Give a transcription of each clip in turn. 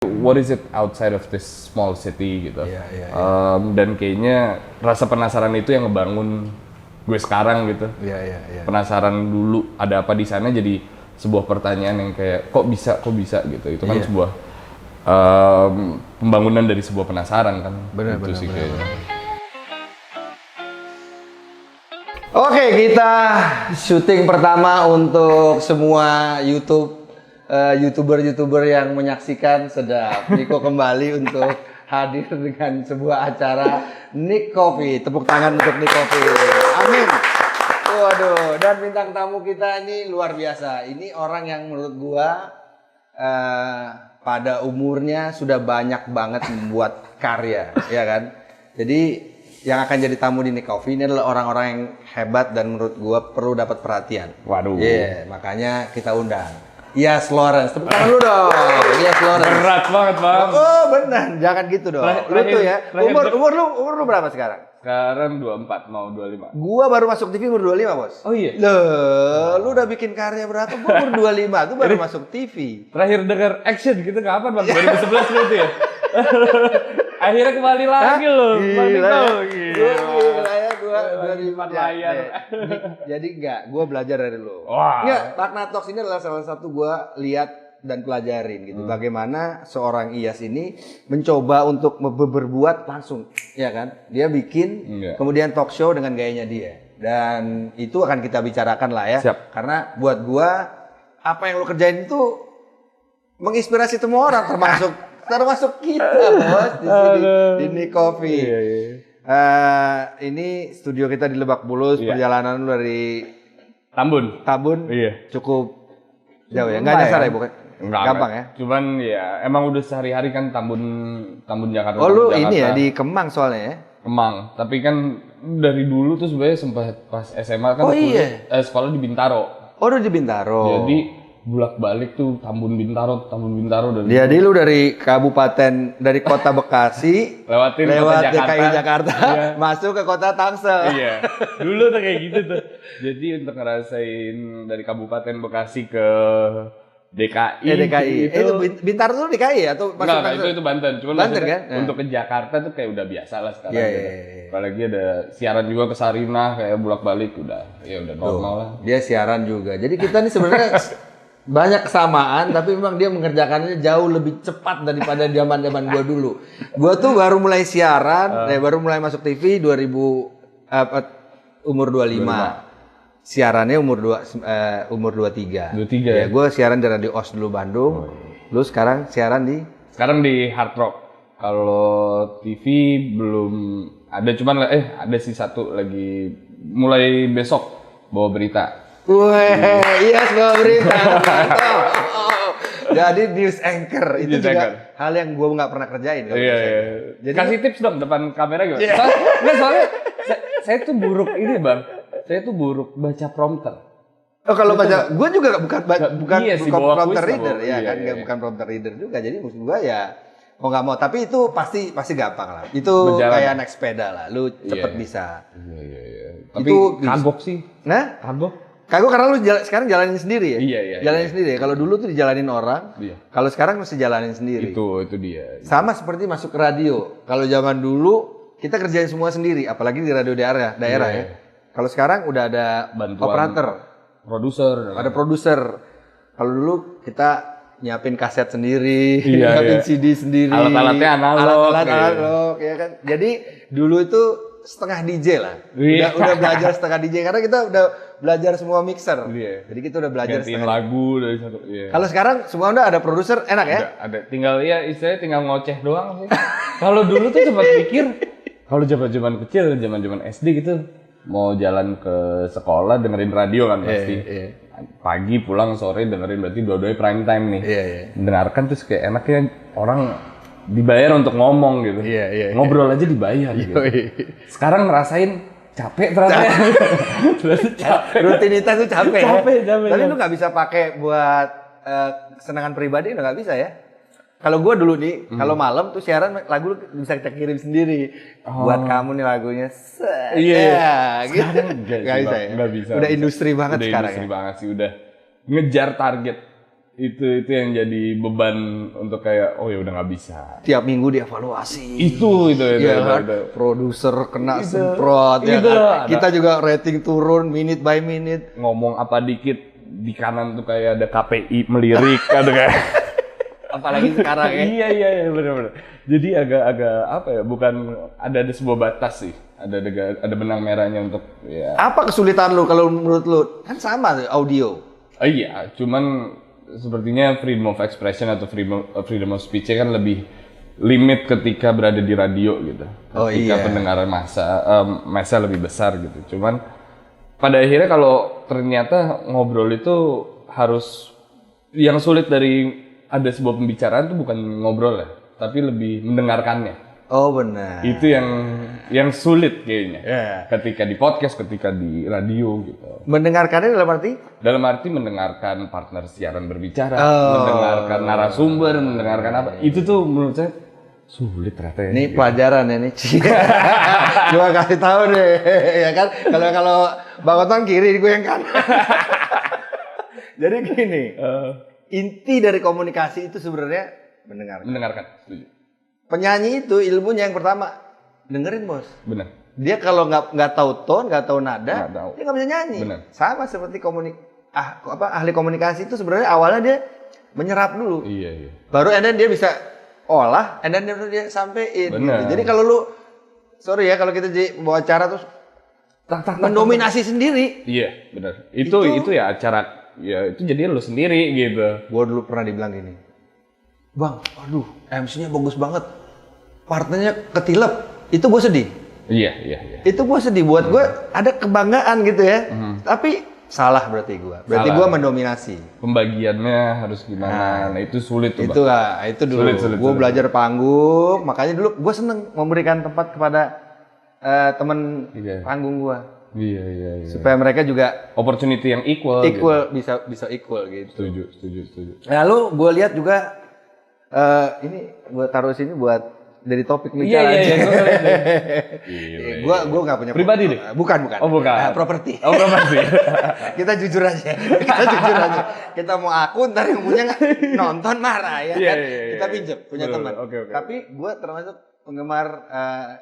what is it outside of this small city gitu. Dan kayaknya rasa penasaran itu yang ngebangun gue sekarang gitu. Penasaran dulu ada apa di sana jadi sebuah pertanyaan yang kayak kok bisa gitu. Itu kan sebuah pembangunan dari sebuah penasaran kan. Benar. Kayaknya. Oke, kita syuting pertama untuk semua YouTuber yang menyaksikan. Sedap. Niko kembali untuk hadir dengan sebuah acara Nick Coffee. Tepuk tangan untuk Nick Coffee. Amin. Waduh, dan bintang tamu kita ini luar biasa. Ini orang yang menurut gua pada umurnya sudah banyak banget membuat karya, ya kan? Jadi yang akan jadi tamu di Nick Coffee ini adalah orang-orang yang hebat dan menurut gua perlu dapat perhatian. Waduh. Makanya kita undang. Yes Lawrence, tepuk tangan dulu dong. Yes Lawrence. Berat banget, Bang. Oh, benar. Jangan gitu dong. Lu tuh ya. Umur lu berapa sekarang? Sekarang 24 mau 25. Gua baru masuk TV umur 25, Bos. Oh iya. Loh, lu udah bikin karya berapa? Gua umur 25 tuh baru masuk TV. Terakhir dengar action gitu kapan, Bang? 2011 berarti ya? Akhirnya kembali lagi loh. Gila ya, gua dari layar. Jadi gua belajar dari lu. Wah. Enggak, Takna Talks ini adalah salah satu gua lihat dan pelajarin gitu. Bagaimana seorang Iyas ini mencoba untuk berbuat langsung, ya kan? Dia bikin kemudian talk show dengan gayanya dia. Dan itu akan kita bicarakan lah ya. Siap. Karena buat gua apa yang lu kerjain itu menginspirasi semua orang termasuk kita, Bos, di sini di Nick Coffee. Ini studio kita di Lebak Bulus, perjalanan lu dari Tambun. Cukup jauh ya. Enggak nyasar ya, bukan? Gampang ya. Cuman ya emang udah sehari-hari kan Tambun Jakarta. Oh, lu Jakarta. ini ya di Kemang soalnya ya. Kemang, tapi kan dari dulu tuh sebenarnya sempat pas SMA kan sekolah di Bintaro. Oh, udah di Bintaro. Jadi bolak-balik tuh Tambun Bintaro dari. Jadi lu dari kota Bekasi lewat DKI Jakarta masuk ke kota Tangsel. Iya. Dulu tuh kayak gitu tuh. Jadi untuk ngerasain dari Kabupaten Bekasi ke DKI. Itu Bintaro tuh DKI ya atau masuk Tangsel? Itu Banten. Cuman Banten kan? Untuk ke Jakarta tuh kayak udah biasa lah sekarang. Iya. Apalagi ada siaran juga ke Sarinah kayak bolak-balik udah normal lah. Dia siaran juga. Jadi kita nih sebenarnya banyak kesamaan, tapi memang dia mengerjakannya jauh lebih cepat daripada zaman gua dulu. Gua tuh baru mulai siaran, baru mulai masuk TV umur 25. Siarannya umur 23. 23 ya. Gua siaran di Radio OS dulu Bandung. Lu sekarang siaran di? Sekarang di Hard Rock. Kalau TV belum ada, cuman ada sih satu lagi mulai besok bawa berita. Iya bawa berita. Jadi news anchor itu juga hal yang gue nggak pernah kerjain. Iya. Jadi kasih tips dong depan kamera gimana? Soalnya saya tuh buruk ini, Bang. Saya tuh buruk baca prompter. Oh, kalau baca, gue juga bukan prompter reader ya kan, bukan prompter reader juga. Jadi maksud gue ya mau nggak mau, tapi itu pasti gampang lah. Itu kayak naik sepeda lah, lu cepet bisa. Iya. Tapi kagok sih. Nah, kagok karena lu sekarang jalanin sendiri ya? Iya. Jalanin sendiri. Kalau dulu tuh dijalanin orang, kalau sekarang mesti jalanin sendiri. Itu dia. Sama seperti masuk ke radio. Kalau zaman dulu kita kerjain semua sendiri, apalagi di radio daerah ya. Kalau sekarang udah ada bantuan operator, ada produser. Kalau dulu kita nyiapin kaset sendiri, nyiapin CD sendiri, alat-alatnya analog, ya kan. Jadi dulu itu setengah DJ lah. Udah belajar setengah DJ karena kita udah belajar semua mixer. Jadi kita udah belajar gantiin lagu dari satu. Kalau sekarang semua udah ada produser, enak ya? Ada. Tinggal istilahnya tinggal ngoceh doang sih. Kalau dulu tuh sempat pikir kalau zaman kecil, zaman SD gitu mau jalan ke sekolah dengerin radio kan pasti. Pagi pulang sore dengerin berarti dua-duanya prime time nih. Dengarkan terus kayak enaknya orang dibayar untuk ngomong gitu. Ngobrol aja dibayar gitu. Sekarang ngerasain capek ternyata. Rutinitas tuh capek. Capek. Tapi lu nggak bisa pakai buat kesenangan pribadi, udah nggak bisa ya. Kalau gue dulu nih, kalau malam tuh siaran lagu bisa kita kirim sendiri. Buat kamu nih lagunya. Gitu. Nggak bisa ya. Nggak bisa. Udah industri banget sekarang. Industri banget sih, udah ngejar target. Itu yang jadi beban untuk kayak oh ya udah nggak bisa. Tiap minggu dievaluasi. Itu. Kan? Produser kena semprot ya kan. Kita juga rating turun minute by minute. Ngomong apa dikit di kanan tuh kayak ada KPI melirik ada kayak apalagi sekarang ya. Iya benar. Jadi agak apa ya, bukan ada sebuah batas sih. Ada benang merahnya untuk ya. Apa kesulitan lu kalau menurut lu? Kan sama tuh audio. Iya, cuman sepertinya freedom of expression atau freedom of speech kan lebih limit ketika berada di radio gitu. Ketika pendengaran massa lebih besar gitu. Cuman pada akhirnya kalau ternyata ngobrol itu harus yang sulit dari ada sebuah pembicaraan itu bukan ngobrol ya, tapi lebih mendengarkannya. Oh benar. Itu yang sulit kayaknya. Ketika di podcast, ketika di radio gitu. Mendengarkannya dalam arti? Dalam arti mendengarkan partner siaran berbicara, mendengarkan narasumber, mendengarkan apa. Itu tuh menurut saya sulit ternyata ya. Ini pelajaran ya nih. Gua kasih tahu deh, ya kan? Kalau Bang Oton kiri, gue yang kanan. Jadi gini, inti dari komunikasi itu sebenarnya mendengarkan. Setuju. Penyanyi itu ilmunya yang pertama dengerin bos. Benar. Dia kalau nggak tahu tone, nggak tahu nada, dia nggak bisa nyanyi. Benar. Sama seperti ahli komunikasi itu sebenarnya awalnya dia menyerap dulu. Iya. Baru and then dia bisa olah, and then dia sampein. Benar. Gitu. Jadi kalau lu, sorry ya kalau kita jadi bawa acara terus mendominasi sendiri. Iya, benar. Itu ya acara, ya itu jadi lu sendiri gitu. Gua dulu pernah dibilang gini, Bang, aduh MC-nya bagus banget, partnernya ketilep, itu gue sedih. Iya. Itu gue sedih, buat gue ada kebanggaan gitu ya. Tapi salah berarti gue. Berarti gue mendominasi. Pembagiannya harus gimana? Nah itu sulit tuh. Itu dulu. Gue belajar panggung, makanya dulu gue seneng memberikan tempat kepada teman panggung gue. Iya. Supaya mereka juga opportunity yang equal gitu. bisa equal gitu. Setuju. Lalu gue lihat juga ini gue taruh sini buat dari topik bicara aja. Gue nggak punya pribadi deh. Bukan. Oh bukan. Properti. Properti. Kita jujur aja. Kita mau akun ntar yang punya nonton marah ya kan. Kita pinjam punya teman. Okay. Tapi gue termasuk penggemar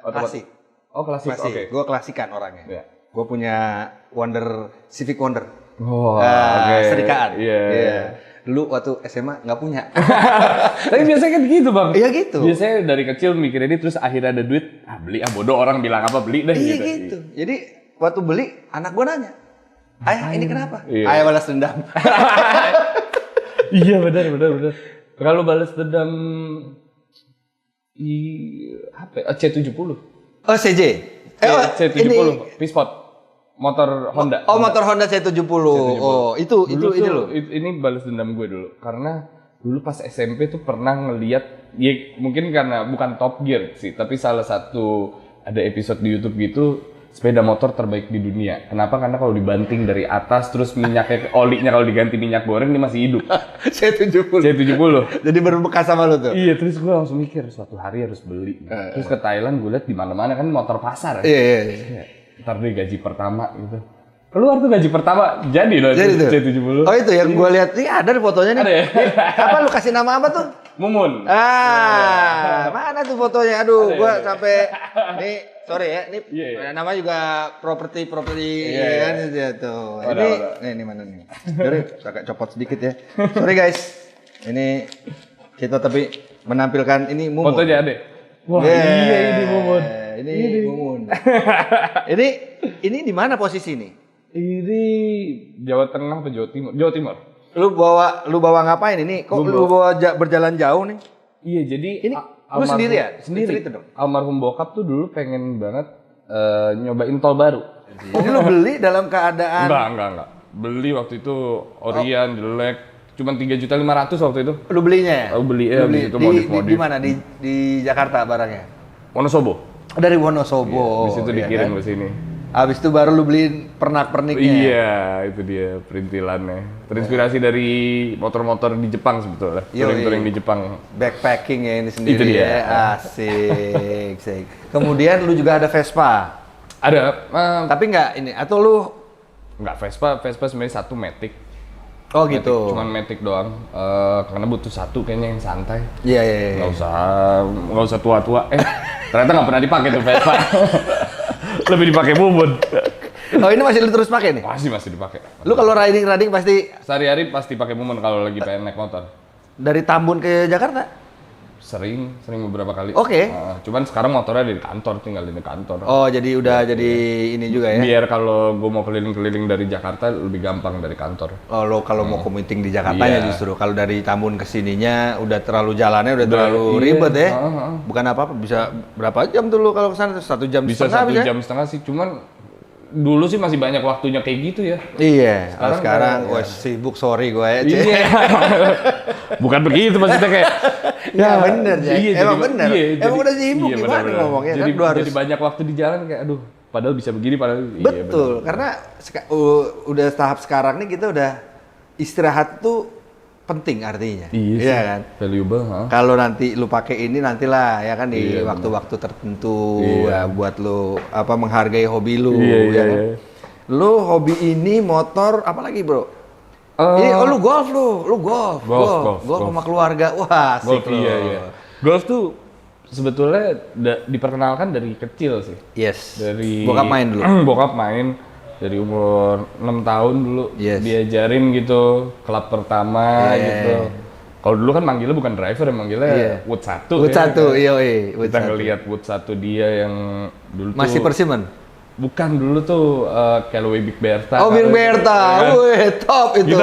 klasik. Oh klasik. Oke. Gue klasikan orangnya. Yeah. Gue punya Civic Wonder. Oh, serikaan. Iya. Dulu waktu SMA nggak punya. Tapi biasanya kan gitu bang. Iya gitu. Biasanya dari kecil mikir ini terus akhirnya ada duit, beli bodoh orang bilang apa beli deh. Iya gitu. Jadi waktu beli anak gua nanya, ayah ini kenapa? Iya. Ayah balas dendam. Iya benar. Kalau balas dendam C70. Oh CJ. C70 P-Sport. Motor Honda. Motor Honda C70. Oh, itu loh. Ini balas dendam gue dulu. Karena dulu pas SMP tuh pernah ngeliat, ya mungkin karena bukan Top Gear sih, tapi salah satu ada episode di YouTube gitu, sepeda motor terbaik di dunia. Kenapa? Karena kalau dibanting dari atas, terus minyaknya, olinya kalau diganti minyak goreng, dia masih hidup. C70. Jadi berbekas sama lo tuh? Iya, terus gue langsung mikir, suatu hari harus beli. Terus ke Thailand, gue liat di mana-mana kan motor pasar ya. Iya. Ntar deh gaji pertama gitu. Keluar tuh gaji pertama, jadi loh C70. Oh itu yang gue lihat, nih ada fotonya nih. Ada ya? Apa lu kasih nama apa tuh? Mumun. Mana tuh fotonya? Aduh, gue sampai nih, sorry ya, ini nama juga properti kan tuh. Ini mana nih? Sorry, agak copot sedikit ya. Sorry guys, ini kita tapi menampilkan ini Mumun. Fotonya ada. Wah, iya ini Mumun. Ini Mumun. Ini di mana posisi nih? Ini Jawa Tengah atau Jawa Timur? Jawa Timur. Lu bawa ngapain ini? Kok lu bawa berjalan jauh nih? Iya, jadi ini lu sendiri ya? Sendiri. Almarhum bokap tuh dulu pengen banget nyobain tol baru. Oh, lu beli dalam keadaan? Enggak. Beli waktu itu Orion, jelek. Cuman 3.500.000 waktu itu. Lu belinya ya? Lu beli itu modif-modif. Di mana? Di Jakarta barangnya? Wonosobo. Dari Wonosobo. Habis itu dikirim ke sini. Habis itu baru lu beliin pernak-perniknya. Iya, itu dia perintilannya. Terinspirasi dari motor-motor di Jepang sebetulnya. Touring di Jepang. Backpacking ya ini sendiri. Itu dia. Ya. Asik. Kemudian lu juga ada Vespa. Ada. Tapi nggak ini atau lu? Nggak Vespa sebenarnya satu Matic. Oh gitu. Cuman Matic doang. Karena butuh satu kayaknya yang santai. Iya iya. Nggak usah tua-tua. Ternyata nggak pernah dipakai tuh Vespa. Lebih dipakai Bubun. Oh ini masih lu terus pakai nih? Masih dipakai. Lu kalau riding pasti sehari-hari pasti pakai Bubun kalau lagi pengen naik motor. dari Tambun ke Jakarta? Sering beberapa kali. Oke. Cuman sekarang motornya di kantor, tinggal di kantor. Oh, jadi udah jadi ini juga ya? Biar kalau gue mau keliling-keliling dari Jakarta lebih gampang dari kantor. Oh, lo kalau mau commuting di Jakartanya justru. Kalau dari Tambun ke sininya udah terlalu jalannya udah terlalu ribet ya. Bukan apa-apa, bisa berapa jam tuh lo kalau ke sana? 1 jam bisa setengah 1 jam setengah sih, cuman dulu sih masih banyak waktunya kayak gitu ya. Iya, sekarang sibuk, sorry gue ya. Iya. Bukan begitu maksudnya kayak. Ya bener ya. Iya, emang bener. Iya, emang udah sibuk gimana ngomongnya jadi, kan? Jadi banyak waktu di jalan kayak aduh, padahal bisa begini padahal. Betul, karena udah tahap sekarang nih kita udah istirahat tuh penting artinya. Iya kan? Valuable. Kalau nanti lu pakai ini nantilah ya kan di waktu-waktu tertentu ya buat lu menghargai hobi lu ya kan. Lu hobi ini motor apalagi, Bro? Lu golf golf sama keluarga. Wah, golf iya. Golf tuh sebetulnya diperkenalkan dari kecil sih. Yes. Dari bokap main dulu. Bokap main dari umur 6 tahun dulu. Diajarin gitu, klub pertama gitu. Kalau dulu kan manggilnya bukan driver, manggilnya Wood 1. Wood 1, iya. Kita ngeliat Wood 1 dia yang dulu masih tuh Persimmon? Bukan, dulu tuh Callaway Big Bertha. Oh, Big Bertha. Wih, top itu.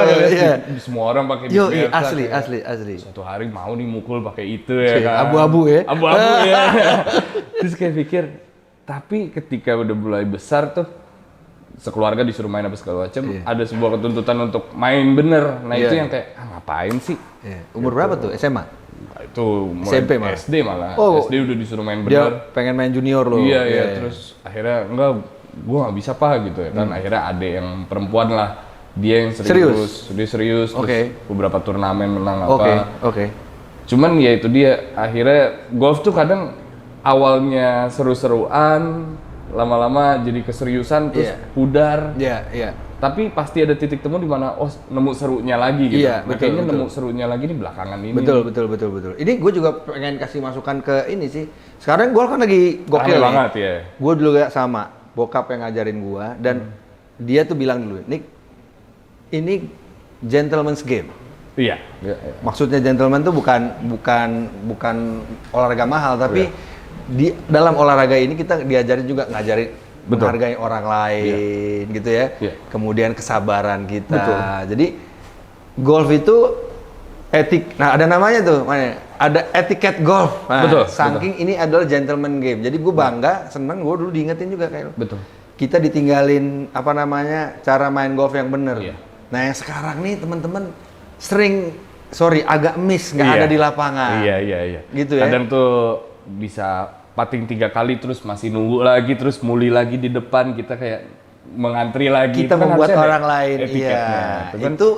Semua orang pakai Big Bertha. Asli. Suatu hari mau nih mukul pakai itu ya kan. Abu-abu ya. Abu-abu ya. Terus kayak pikir, tapi ketika udah mulai besar tuh sekeluarga disuruh main apa segala macam, ada sebuah ketuntutan untuk main bener. Nah itu yang kayak ngapain sih? Umur berapa tuh? SMA? Itu SMP malah. SD malah. SD udah disuruh main bener. Dia pengen main junior loh. Iya. Terus akhirnya gua nggak bisa gitu ya kan. Akhirnya ada yang perempuan lah. Dia yang serius. Dia serius. Terus beberapa turnamen menang apa. Oke. Cuman ya itu dia. Akhirnya golf tuh kadang awalnya seru-seruan, lama-lama jadi keseriusan terus pudar. Iya. Tapi pasti ada titik temu di mana nemu serunya lagi gitu. Iya, betul. Nemu serunya lagi di belakangan ini. Betul. Ini gue juga pengen kasih masukan ke ini sih. Sekarang golf kan lagi gokil banget ya. Gue dulu ya sama bokap yang ngajarin gue dan dia tuh bilang dulu, "Nick, ini gentleman's game." Iya. Maksudnya gentleman tuh bukan olahraga mahal, tapi di dalam olahraga ini kita diajarin juga ngajarin menghargai orang lain gitu ya. Kemudian kesabaran kita. Jadi golf itu Nah, ada namanya tuh, ada etiket golf. Nah, saking ini adalah gentleman game. Jadi gue bangga, seneng, gue dulu diingetin juga kayak betul. Kita ditinggalin cara main golf yang bener. Nah, yang sekarang nih teman-teman agak miss, nggak ada di lapangan. Iya. Gitu ya. Kadang tuh bisa pating 3 kali terus masih nunggu lagi, terus muli lagi di depan, kita kayak mengantri lagi. Kita membuat orang lain,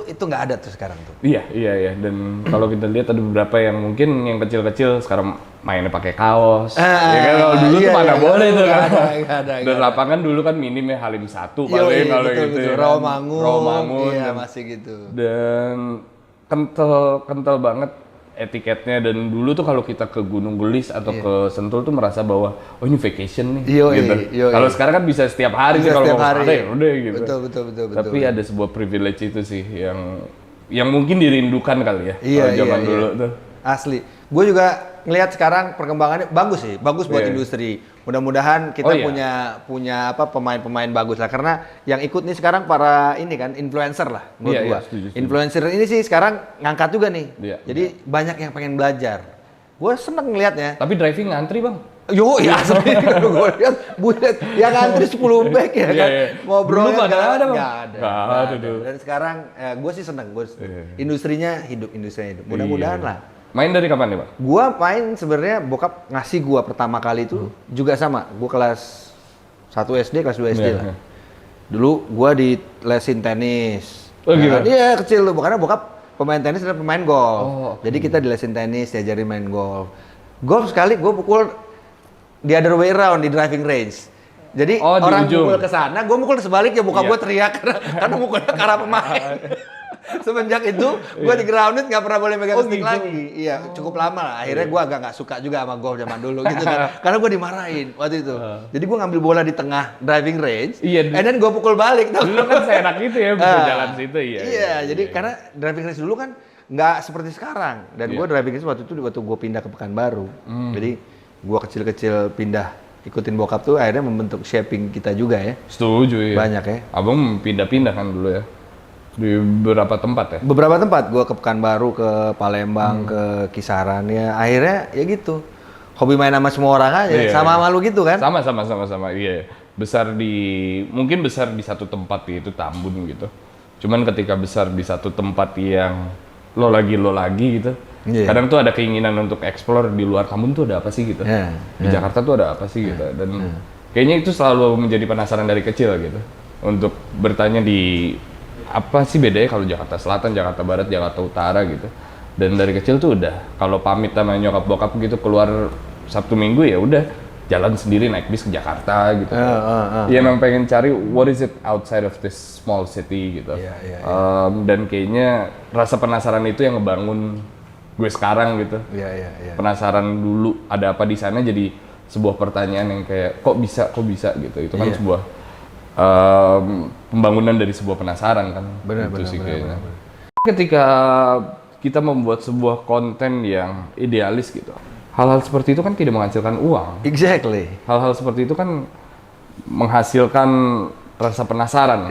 itu nggak ada tuh sekarang tuh. Iya. Dan kalau kita lihat ada beberapa yang mungkin yang kecil-kecil sekarang mainnya pakai kaos. Ya kan kalau dulu tuh mana boleh tuh kan. Dan lapangan dulu kan minim ya Halim 1 paling kalau gitu. Rawamangun. Iya, masih gitu. Dan kental banget etiketnya, dan dulu tuh kalau kita ke Gunung Gelis atau ke Sentul tuh merasa bahwa ini vacation nih. Gitu. Kalau sekarang kan bisa setiap hari sih, kalau mau ada ya udah gitu. Betul. Tapi ada sebuah privilege itu sih yang mungkin dirindukan kali ya kalau zaman dulu tuh. Asli. Gue juga ngelihat sekarang perkembangannya bagus buat industri. Mudah-mudahan kita punya pemain-pemain bagus lah, karena yang ikut nih sekarang para influencer lah menurut gua. Setuju. Influencer ini sih sekarang ngangkat juga nih. Jadi banyak yang pengen belajar. Gue seneng ngelihatnya. Tapi driving ngantri, Bang. Asli kalau gue lihat buset yang ngantri 10 bag ya kan. Ngobrol nggak ada. Dan sekarang gue sih seneng. Industrinya hidup. Mudah-mudahan lah. Main dari kapan nih, Pak? Gua main sebenarnya bokap ngasih gua pertama kali itu juga sama. Gua kelas 1 SD, kelas 2 SD lah. Dulu gua di lesin tenis. Iya, kecil tuh. Karena bokap pemain tenis dan pemain golf. Jadi kita di lesin tenis, diajarin main golf. Golf sekali gua pukul the other way around di driving range. Jadi orang mukul ke sana, gua mukul sebaliknya, bokap gua teriak karena mukulnya ke arah pemain. Semenjak itu gue di grounded nggak pernah boleh megang stick gitu. lagi. Iya, cukup lama lah. Akhirnya gue agak nggak suka juga sama golf zaman dulu gitu kan. Karena gue dimarahin waktu itu. Jadi gue ngambil bola di tengah driving range, Iya, and then gue pukul balik. Dulu kan seenak gitu ya bisa jalan situ ya. Iya, jadi karena driving range dulu kan nggak seperti sekarang. Dan gue driving range waktu gue pindah ke Pekanbaru. Jadi gue kecil-kecil pindah ikutin bokap tuh akhirnya membentuk shaping kita juga ya. Setuju ya. Banyak ya. Abang pindah-pindah kan dulu ya. Di beberapa tempat ya? Beberapa tempat, gue ke Pekanbaru, ke Palembang, ke Kisaran ya. Akhirnya ya gitu, hobi main sama semua orang aja, sama lu gitu kan? Sama, iya. Mungkin besar di satu tempat itu Tambun gitu. Cuman ketika besar di satu tempat yang lo lagi gitu, kadang tuh ada keinginan untuk explore di luar Tambun tuh ada apa sih gitu. Di Jakarta tuh ada apa sih gitu. Dan kayaknya itu selalu menjadi penasaran dari kecil gitu. Untuk bertanya di apa sih bedanya kalau Jakarta Selatan, Jakarta Barat, Jakarta Utara gitu. Dan dari kecil tuh udah kalau pamit sama nyokap bokap gitu keluar Sabtu Minggu ya udah jalan sendiri naik bis ke Jakarta gitu. Iya memang pengen cari what is it outside of this small city gitu. Dan kayaknya rasa penasaran itu yang ngebangun gue sekarang gitu. Penasaran dulu ada apa di sana jadi sebuah pertanyaan yang kayak kok bisa gitu. Itu kan sebuah pembangunan dari sebuah penasaran kan. Benar. Ketika kita membuat sebuah konten yang idealis gitu, hal-hal seperti itu kan tidak menghasilkan uang. Exactly. Hal-hal seperti itu kan menghasilkan rasa penasaran.